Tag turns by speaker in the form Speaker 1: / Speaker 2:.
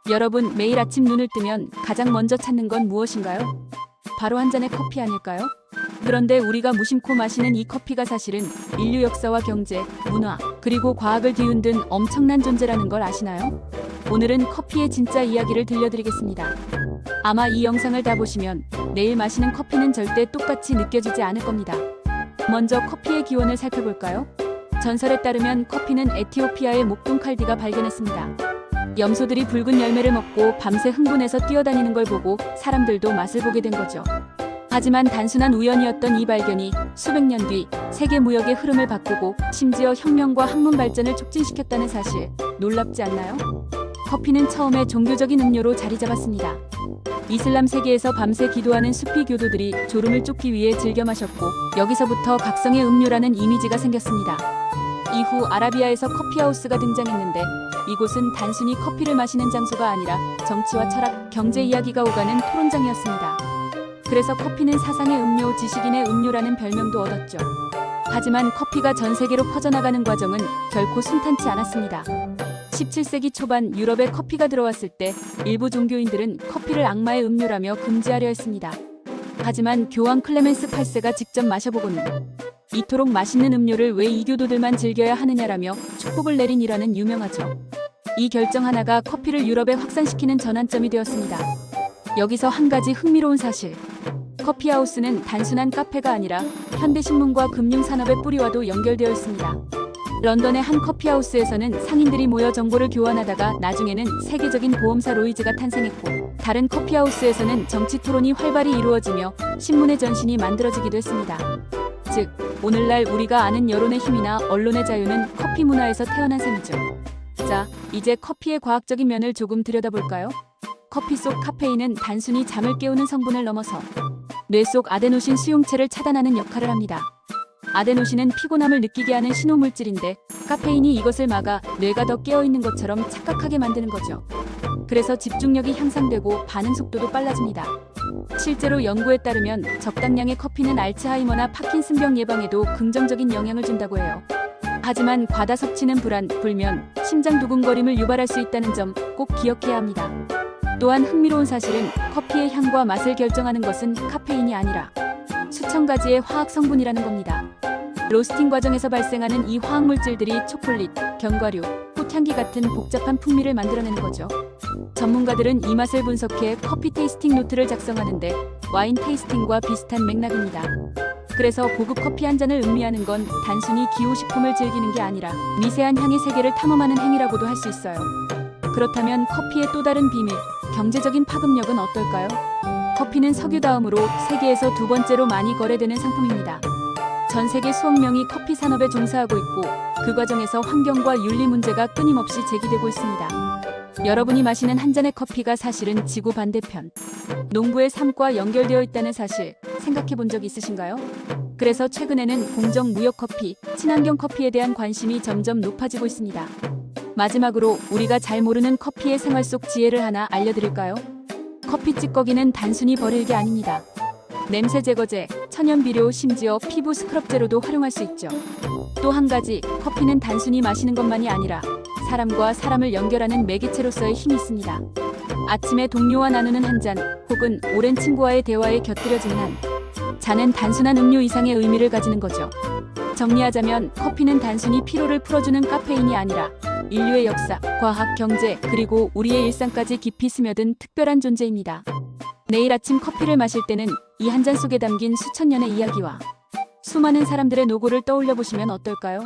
Speaker 1: 여러분, 매일 아침 눈을 뜨면 가장 먼저 찾는 건 무엇인가요? 바로 한 잔의 커피 아닐까요? 그런데 우리가 무심코 마시는 이 커피가 사실은 인류 역사와 경제, 문화, 그리고 과학을 뒤흔든 엄청난 존재라는 걸 아시나요? 오늘은 커피의 진짜 이야기를 들려드리겠습니다. 아마 이 영상을 다 보시면 내일 마시는 커피는 절대 똑같이 느껴지지 않을 겁니다. 먼저 커피의 기원을 살펴볼까요? 전설에 따르면 커피는 에티오피아의 목동 칼디가 발견했습니다. 염소들이 붉은 열매를 먹고 밤새 흥분해서 뛰어다니는 걸 보고 사람들도 맛을 보게 된 거죠. 하지만 단순한 우연이었던 이 발견이 수백 년 뒤 세계 무역의 흐름을 바꾸고 심지어 혁명과 학문 발전을 촉진시켰다는 사실, 놀랍지 않나요? 커피는 처음에 종교적인 음료로 자리 잡았습니다. 이슬람 세계에서 밤새 기도하는 수피 교도들이 졸음을 쫓기 위해 즐겨 마셨고, 여기서부터 각성의 음료라는 이미지가 생겼습니다. 이후 아라비아에서 커피하우스가 등장했는데, 이곳은 단순히 커피를 마시는 장소가 아니라 정치와 철학, 경제 이야기가 오가는 토론장이었습니다. 그래서 커피는 사상의 음료, 지식인의 음료라는 별명도 얻었죠. 하지만 커피가 전 세계로 퍼져나가는 과정은 결코 순탄치 않았습니다. 17세기 초반 유럽에 커피가 들어왔을 때 일부 종교인들은 커피를 악마의 음료라며 금지하려 했습니다. 하지만 교황 클레멘스 8세가 직접 마셔보고는 이토록 맛있는 음료를 왜 이교도들만 즐겨야 하느냐라며 축복을 내린 일화는 유명하죠. 이 결정 하나가 커피를 유럽에 확산시키는 전환점이 되었습니다. 여기서 한 가지 흥미로운 사실. 커피하우스는 단순한 카페가 아니라 현대신문과 금융산업의 뿌리와도 연결되어 있습니다. 런던의 한 커피하우스에서는 상인들이 모여 정보를 교환하다가 나중에는 세계적인 보험사 로이즈가 탄생했고, 다른 커피하우스에서는 정치 토론이 활발히 이루어지며 신문의 전신이 만들어지기도 했습니다. 즉, 오늘날 우리가 아는 여론의 힘이나 언론의 자유는 커피 문화에서 태어난 셈이죠. 자, 이제 커피의 과학적인 면을 조금 들여다볼까요? 커피 속 카페인은 단순히 잠을 깨우는 성분을 넘어서 뇌 속 아데노신 수용체를 차단하는 역할을 합니다. 아데노신은 피곤함을 느끼게 하는 신호물질인데, 카페인이 이것을 막아 뇌가 더 깨어있는 것처럼 착각하게 만드는 거죠. 그래서 집중력이 향상되고 반응 속도도 빨라집니다. 실제로 연구에 따르면 적당량의 커피는 알츠하이머나 파킨슨병 예방에도 긍정적인 영향을 준다고 해요. 하지만 과다 섭취는 불안, 불면, 심장 두근거림을 유발할 수 있다는 점 꼭 기억해야 합니다. 또한 흥미로운 사실은 커피의 향과 맛을 결정하는 것은 카페인이 아니라 수천 가지의 화학 성분이라는 겁니다. 로스팅 과정에서 발생하는 이 화학물질들이 초콜릿, 견과류, 꽃향기 같은 복잡한 풍미를 만들어내는 거죠. 전문가들은 이 맛을 분석해 커피 테이스팅 노트를 작성하는데, 와인 테이스팅과 비슷한 맥락입니다. 그래서 고급 커피 한 잔을 음미하는 건 단순히 기호식품을 즐기는 게 아니라 미세한 향의 세계를 탐험하는 행위라고도 할 수 있어요. 그렇다면 커피의 또 다른 비밀, 경제적인 파급력은 어떨까요? 커피는 석유 다음으로 세계에서 두 번째로 많이 거래되는 상품입니다. 전 세계 수억 명이 커피 산업에 종사하고 있고, 그 과정에서 환경과 윤리 문제가 끊임없이 제기되고 있습니다. 여러분이 마시는 한 잔의 커피가 사실은 지구 반대편, 농부의 삶과 연결되어 있다는 사실 생각해 본 적 있으신가요? 그래서 최근에는 공정 무역 커피, 친환경 커피에 대한 관심이 점점 높아지고 있습니다. 마지막으로 우리가 잘 모르는 커피의 생활 속 지혜를 하나 알려드릴까요? 커피 찌꺼기는 단순히 버릴 게 아닙니다. 냄새 제거제, 천연 비료, 심지어 피부 스크럽제로도 활용할 수 있죠. 또 한 가지, 커피는 단순히 마시는 것만이 아니라 사람과 사람을 연결하는 매개체로서의 힘이 있습니다. 아침에 동료와 나누는 한 잔, 혹은 오랜 친구와의 대화에 곁들여지는 한 잔은 단순한 음료 이상의 의미를 가지는 거죠. 정리하자면 커피는 단순히 피로를 풀어주는 카페인이 아니라 인류의 역사, 과학, 경제, 그리고 우리의 일상까지 깊이 스며든 특별한 존재입니다. 내일 아침 커피를 마실 때는 이 한 잔 속에 담긴 수천 년의 이야기와 수많은 사람들의 노고를 떠올려 보시면 어떨까요?